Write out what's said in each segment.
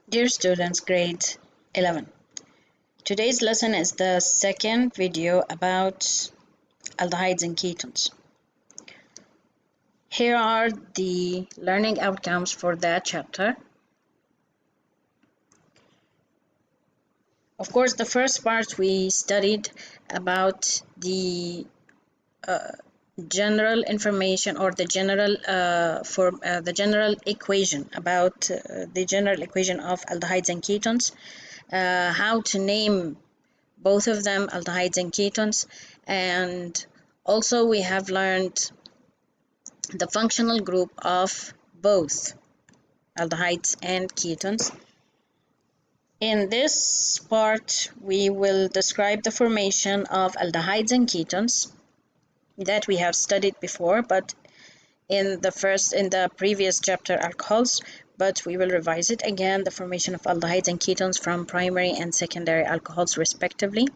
Dear students, grade 11. Today's lesson is the second video about aldehydes and ketones. Here are the learning outcomes for that chapter. Of course, the first part we studied about the general information or the general equation about the general equation of aldehydes and ketones, how to name both of them, aldehydes and ketones, and also we have learned the functional group of both aldehydes and ketones. In this part, we will describe the formation of aldehydes and ketones that we have studied before, but in the previous chapter, alcohols, but we will revise it again, the formation of aldehydes and ketones from primary and secondary alcohols respectively.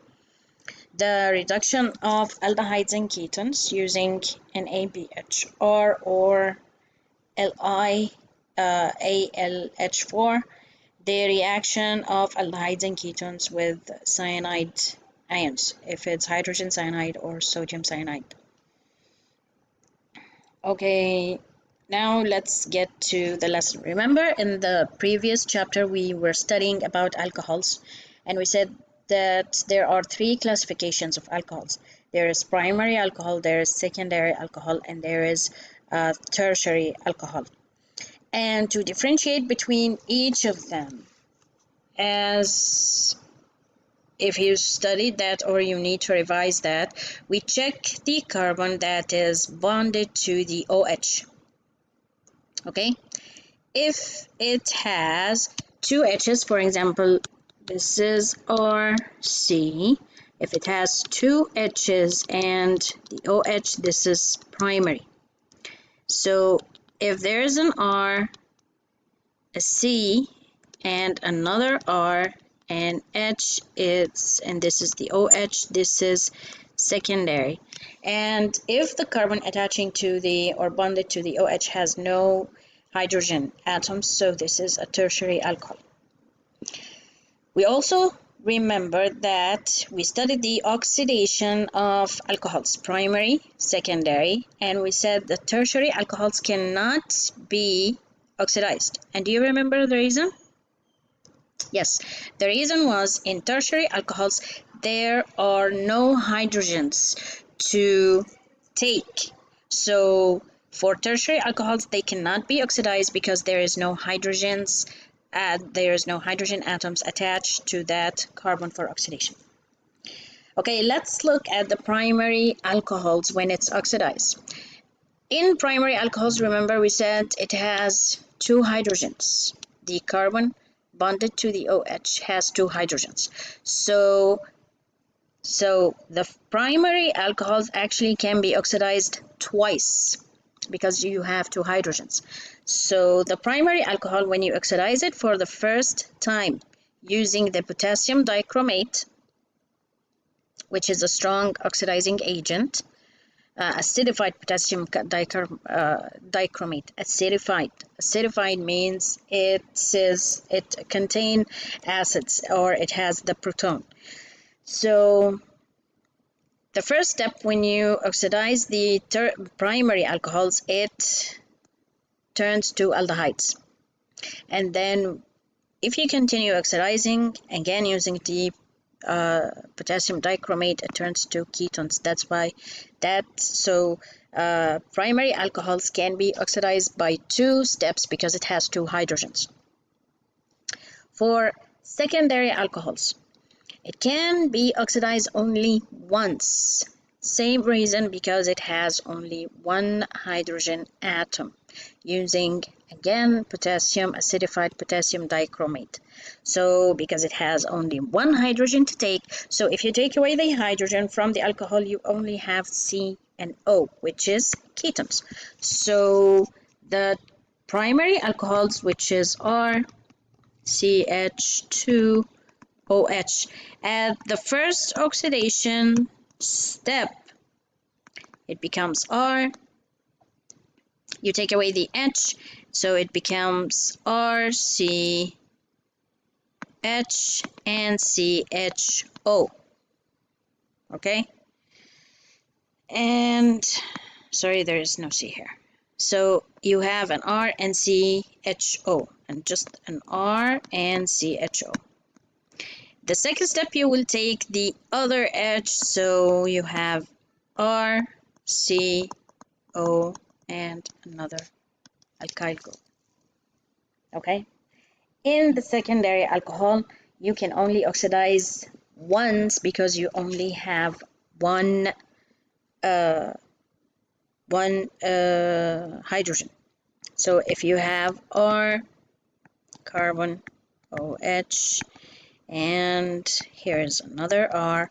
The reduction of aldehydes and ketones using NABHR or LiAlH4, the reaction of aldehydes and ketones with cyanide ions, if it's hydrogen cyanide or sodium cyanide. Okay, now let's get to the lesson. Remember, in the previous chapter, we were studying about alcohols, and we said that there are three classifications of alcohols. There is primary alcohol, there is secondary alcohol, and there is tertiary alcohol. And to differentiate between each of them, as if you studied that or you need to revise that, we check the carbon that is bonded to the OH. Okay, if it has two H's, for example, this is RC. If it has two H's and the OH, this is primary. So if there is an R, a C, and another R, and H is, and this is the OH, this is secondary. And if the carbon attaching to the or bonded to the OH has no hydrogen atoms, so this is a tertiary alcohol. We also remember that we studied the oxidation of alcohols, primary, secondary, and we said that tertiary alcohols cannot be oxidized. And do you remember the reason? Yes, the reason was in tertiary alcohols there are no hydrogens to take. So for tertiary alcohols they cannot be oxidized because there is no hydrogen atoms attached to that carbon for oxidation. Okay, let's look at the primary alcohols when it's oxidized. In primary alcohols, remember we said it has two hydrogens. The carbon bonded to the OH has two hydrogens. So the primary alcohols actually can be oxidized twice because you have two hydrogens. So the primary alcohol, when you oxidize it for the first time using the potassium dichromate, which is a strong oxidizing agent, acidified potassium dichromate. Acidified means it contains acids or it has the proton. So the first step when you oxidize the primary alcohols, it turns to aldehydes. And then if you continue oxidizing, again using the potassium dichromate, it turns to ketones. That's why primary alcohols can be oxidized by two steps because it has two hydrogens. For secondary alcohols, it can be oxidized only once. Same reason, because it has only one hydrogen atom, using again acidified potassium dichromate. So because it has only one hydrogen to take, so if you take away the hydrogen from the alcohol, you only have C and O, which is ketones. So the primary alcohols, which is RCH2OH, at the first oxidation step, it becomes R. You take away the H, so it becomes RC OH and CHO. Okay, and sorry, there is no C here. So you have an R and CHO, and just an R and CHO. The second step, you will take the other H, so you have R, C, O, and another alkyl group. Okay? In the secondary alcohol, you can only oxidize once because you only have one hydrogen. So if you have R, carbon, OH, and here is another R,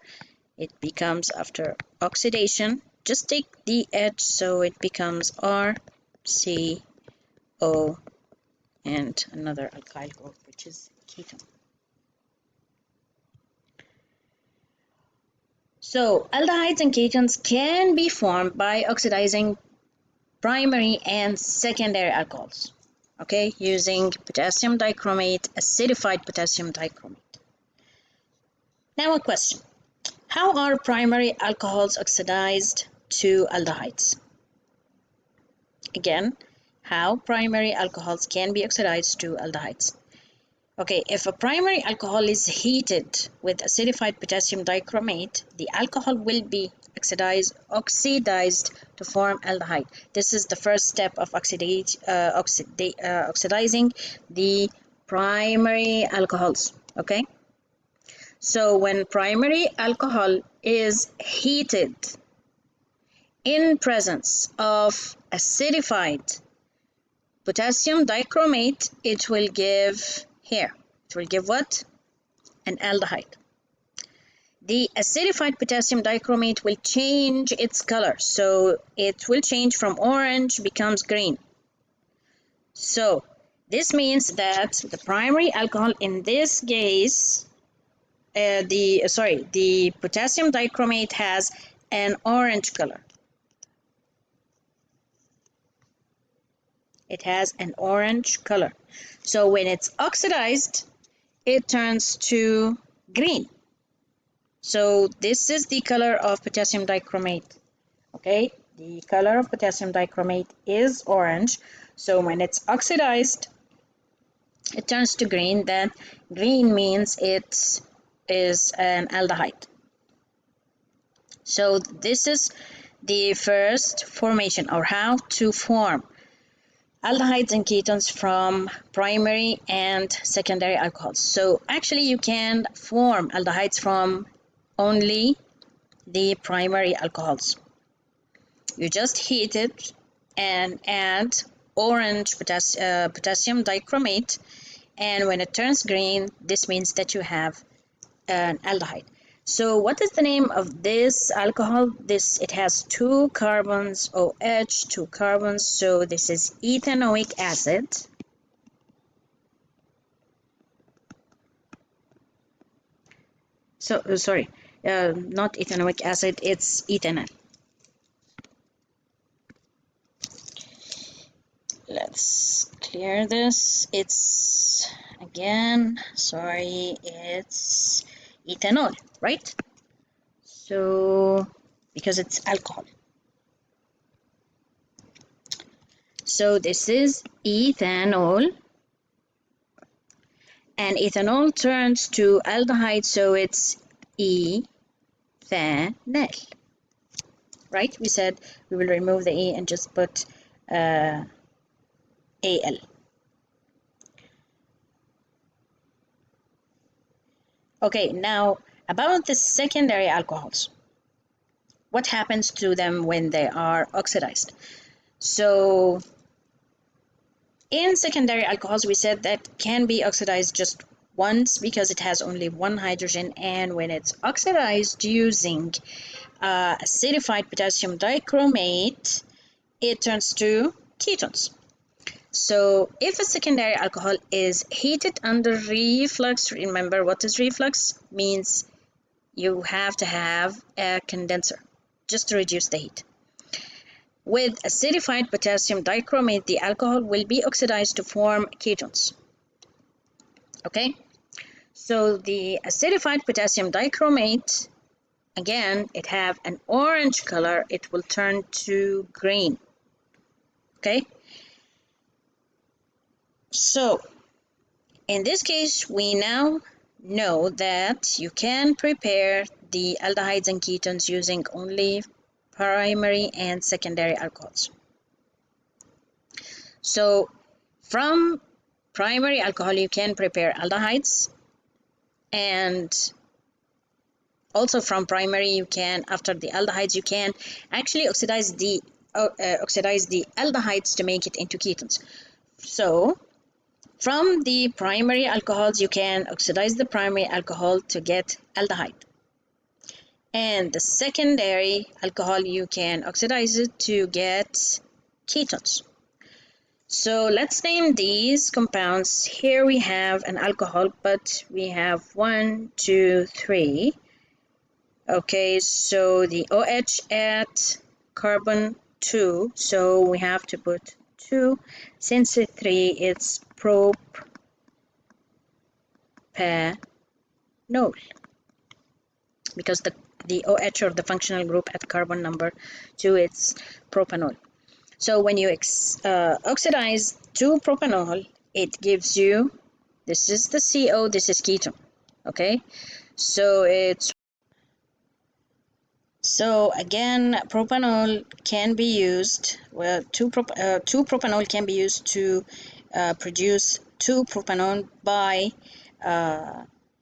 it becomes, after oxidation, just take the H, so it becomes R, C, O, and another alkyl group, which is ketone. So aldehydes and ketones can be formed by oxidizing primary and secondary alcohols, okay, using potassium dichromate, acidified potassium dichromate. Now a question. How are primary alcohols oxidized to aldehydes? Again, how primary alcohols can be oxidized to aldehydes. Okay, if a primary alcohol is heated with acidified potassium dichromate, the alcohol will be oxidized to form aldehyde. This is the first step of oxidizing the primary alcohols. Okay, so when primary alcohol is heated in presence of acidified potassium dichromate, it will give what? An aldehyde. The acidified potassium dichromate will change its color, so it will change from orange becomes green. So this means that the primary alcohol in this case, the potassium dichromate has an orange color. It has an orange color. So when it's oxidized, it turns to green. So this is the color of potassium dichromate. Okay, the color of potassium dichromate is orange. So when it's oxidized, it turns to green. Then green means it is an aldehyde. So this is the first formation, or how to form aldehydes and ketones from primary and secondary alcohols. So actually you can form aldehydes from only the primary alcohols. You just heat it and add orange potassium dichromate, and when it turns green, this means that you have an aldehyde. So what is the name of this alcohol? It has two carbons, OH, two carbons, so this is ethanoic acid. So, not ethanoic acid, it's ethanol. Let's clear this. It's ethanol, right? So, because it's alcohol. So this is ethanol, and ethanol turns to aldehyde, so it's ethanol, right? We said we will remove the E and just put Al. Okay, now about the secondary alcohols. What happens to them when they are oxidized? So in secondary alcohols, we said that can be oxidized just once because it has only one hydrogen, and when it's oxidized using acidified potassium dichromate, it turns to ketones. So if a secondary alcohol is heated under reflux, remember what is reflux? Means you have to have a condenser just to reduce the heat. With acidified potassium dichromate, the alcohol will be oxidized to form ketones. Okay? So the acidified potassium dichromate, again, it have an orange color. It will turn to green. Okay. So in this case, we now know that you can prepare the aldehydes and ketones using only primary and secondary alcohols. So from primary alcohol, you can prepare aldehydes, and also from primary, you can, after the aldehydes, you can actually oxidize the aldehydes to make it into ketones. So from the primary alcohols, you can oxidize the primary alcohol to get aldehyde. And the secondary alcohol, you can oxidize it to get ketones. So let's name these compounds. Here we have an alcohol, but we have 1, 2, 3. Okay, so the OH at carbon 2, so we have to put 2. Since it's 3, it's propanol, because the OH, or the functional group at carbon number 2, it's propanol. So when you oxidize to propanol, it gives you, this is the CO, this is ketone. Okay, so again, propanol can be used, well, 2-propanol can be used to produce 2-propanol by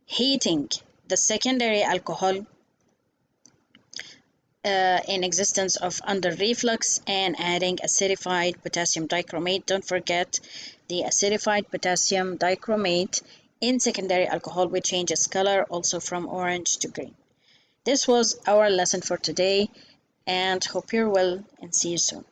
heating the secondary alcohol in existence of under reflux and adding acidified potassium dichromate. Don't forget, the acidified potassium dichromate in secondary alcohol will change its color also from orange to green. This was our lesson for today, and hope you're well, and see you soon.